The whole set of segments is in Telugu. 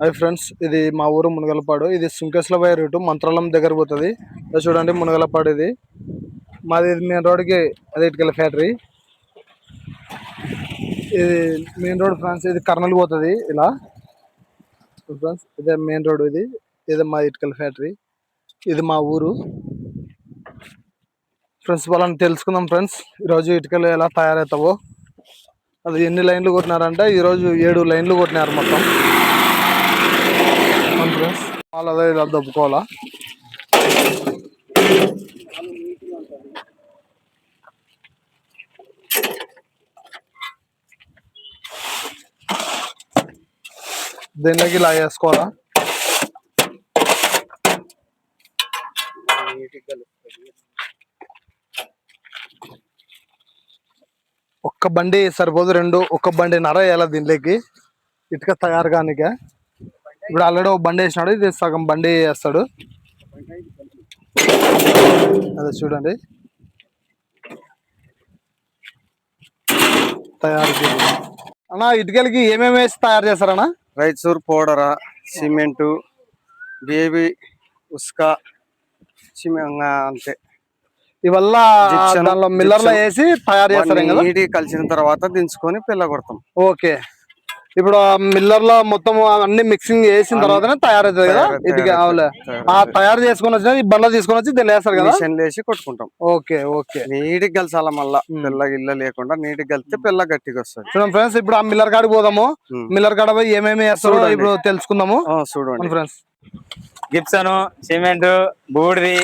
హాయ్ ఫ్రెండ్స్, ఇది మా ఊరు మునగలపాడు. ఇది సుంకేశ్వరబాయి రూటు మంత్రాలయం దగ్గర పోతుంది. చూడండి మునగలపాడు ఇది మాది. మెయిన్ రోడ్కి అదే ఇటుకల ఫ్యాక్టరీ. ఇది మెయిన్ రోడ్ ఫ్రెండ్స్. ఇది కర్నూలు పోతుంది ఇలా ఫ్రెండ్స్. ఇదే మెయిన్ రోడ్. ఇది మా ఇటుకల ఫ్యాక్టరీ. ఇది మా ఊరు ఫ్రెండ్స్. వాళ్ళని తెలుసుకుందాం ఫ్రెండ్స్. ఈరోజు ఇటుకలు ఎలా తయారవుతావో, అది ఎన్ని లైన్లు కొట్టినారంటే ఈరోజు 7 లైన్లు కొట్టినారు మొత్తం ఫ్రెండ్స్. వాళ్ళదే ఇలా దొబ్బుకోవాలా. దీనిలోకి ఇలా వేసుకోవాలా. ఒక్క బండి సరిపోదు, ఒక్క బండి నర వేయాలి దీనిలోకి ఇటుక తయారు కానికే. ఇప్పుడు ఆల్రెడీ ఒక బండి వేసినాడు, ఇది సగం బండి వేస్తాడు. అదే చూడండి తయారు అన్న. ఇటుకలకి ఏమేమి వేసి తయారు చేస్తారన్నా? రైచూర్ పౌడరా, సిమెంటు, బేబీ ఉస్క, అంతే. ఇవల్ల దానిలో మిల్లర్ లో వేసి తయారు చేస్తారు. నీటి కలిసిన తర్వాత దించుకొని పిల్ల కొడతాం. ఓకే. ఇప్పుడు మిల్లర్ లో మొత్తం అన్ని మిక్సింగ్ చేసిన తర్వాతనే తయారవుతుంది కదా ఇటుక. ఆ తయారు చేసుకుని వచ్చిన ఈ బండ్లో తీసుకొని వచ్చి దీన్ని వేస్తారు కదా, వేసి కొట్టుకుంటాం. Okay okay. నీటికి కలిసాల మళ్ళా పిల్ల గిల్ల లేకుండా నీటికి కలిస్తే పిల్ల గట్టిగా వస్తుంది. చూడండి ఫ్రెండ్స్, ఇప్పుడు ఆ మిల్లర్ కాడికి పోదాము. మిల్లర్ కాడ పోయి ఏమేమి వేస్తారో ఇప్పుడు తెలుసుకుందాము. చూడండి ఫ్రెండ్స్. గిప్సను, సిమెంట్, బూడిది,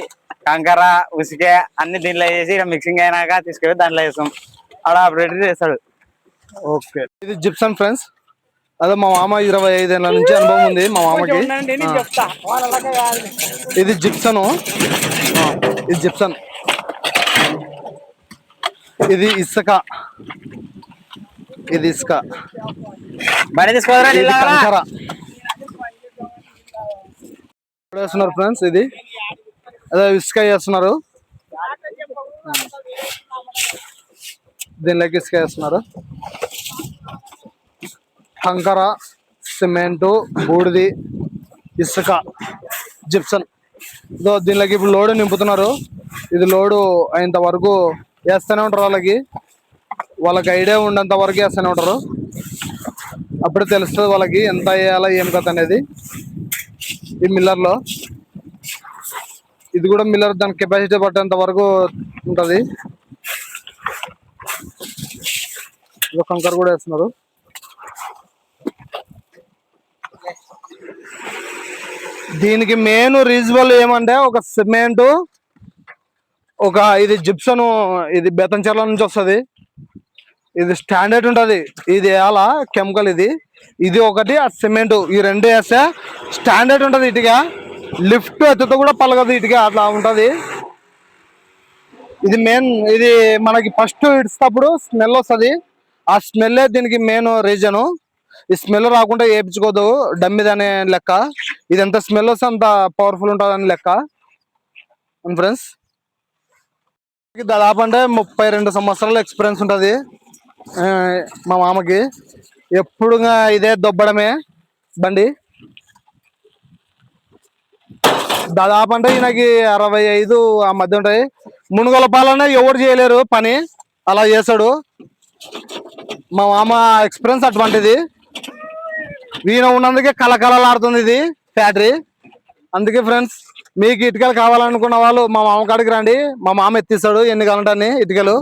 కంకర, ఉసికే అన్ని దీంట్లో వేసి మిక్సింగ్ అయినాక తీసుకెళ్ళి దాంట్లో వేస్తాం. ఆడ ఆపరేటర్ చేస్తాడు. ఓకే. ఇది జిప్సన్ ఫ్రెండ్స్. అదే మా మామ 25 ఏళ్ళ నుంచి అనుభవం ఉంది మా మామకి. ఇది జిప్సను. ఇది జిప్సన్. ఇది ఇసుక. ఇది ఇసుక. కంకర వేస్తున్నారు ఫ్రెండ్స్. ఇది అదే ఇసుక వేస్తున్నారు. దీనిలోకి ఇసుక వేస్తున్నారు. కంకర, సిమెంటు, బూడిది, ఇసుక, జిప్సన్. దీనిలోకి ఇప్పుడు లోడు నింపుతున్నారు. ఇది లోడు అయినంత వరకు వేస్తూనే ఉంటారు. వాళ్ళకి ఐడియా ఉండేంత వరకు వేస్తూనే ఉంటారు. అప్పుడు తెలుస్తుంది వాళ్ళకి ఎంత వేయాలా ఏం కథ అనేది. ఈ మిల్లర్లో ఇది కూడా మిల్లర్ దాని కెపాసిటీ పట్టేంత వరకు ఉంటుంది. కంకర కూడా వేస్తున్నారు. దీనికి మెయిన్ రీజనబుల్ ఏమంటే ఒక సిమెంటు, ఒక ఇది జిప్సను. ఇది బేతంచెర్ల నుంచి వస్తుంది. ఇది స్టాండర్డ్ ఉంటుంది. ఇది వేయాలా కెమికల్. ఇది ఒకటి, ఆ సిమెంటు. ఈ రెండు వేస్తే స్టాండర్డ్ ఉంటుంది. ఇటుక లిఫ్ట్ ఎత్తుతో కూడా పలగదు ఇటుక, అట్లా ఉంటుంది. ఇది మెయిన్. ఇది మనకి ఫస్ట్ ఇడ్చేటప్పుడు స్మెల్ వస్తుంది. ఆ స్మెల్లే దీనికి మెయిన్ రీజను. ఈ స్మెల్ రాకుండా వేయించుకోదు డమ్మిదనే లెక్క. ఇది ఎంత స్మెల్ వస్తే అంత పవర్ఫుల్ ఉంటుంది అని లెక్క ఫ్రెండ్స్. దాదాపు అంటే 32 సంవత్సరాల ఎక్స్పీరియన్స్ ఉంటుంది మా మామకి. ఎప్పుడు ఇదే దొబ్బడమే బండి. దాదాపు అంటే ఈయనకి 65 ఆ మధ్య ఉంటాయి. మునుగోలపాలనే ఎవరు చేయలేరు పని, అలా చేస్తాడు మా మామ. ఎక్స్పీరియన్స్ అటువంటిది. ఈయన ఉన్నందుకే కలకలలాడుతుంది ఇది ఫ్యాక్టరీ. అందుకే ఫ్రెండ్స్, మీకు ఇటుకలు కావాలనుకున్న వాళ్ళు మా మామ కాడికి రండి. మా మామ ఎత్తిస్తాడు ఎన్ని కావాలంటే ఇటుకలు.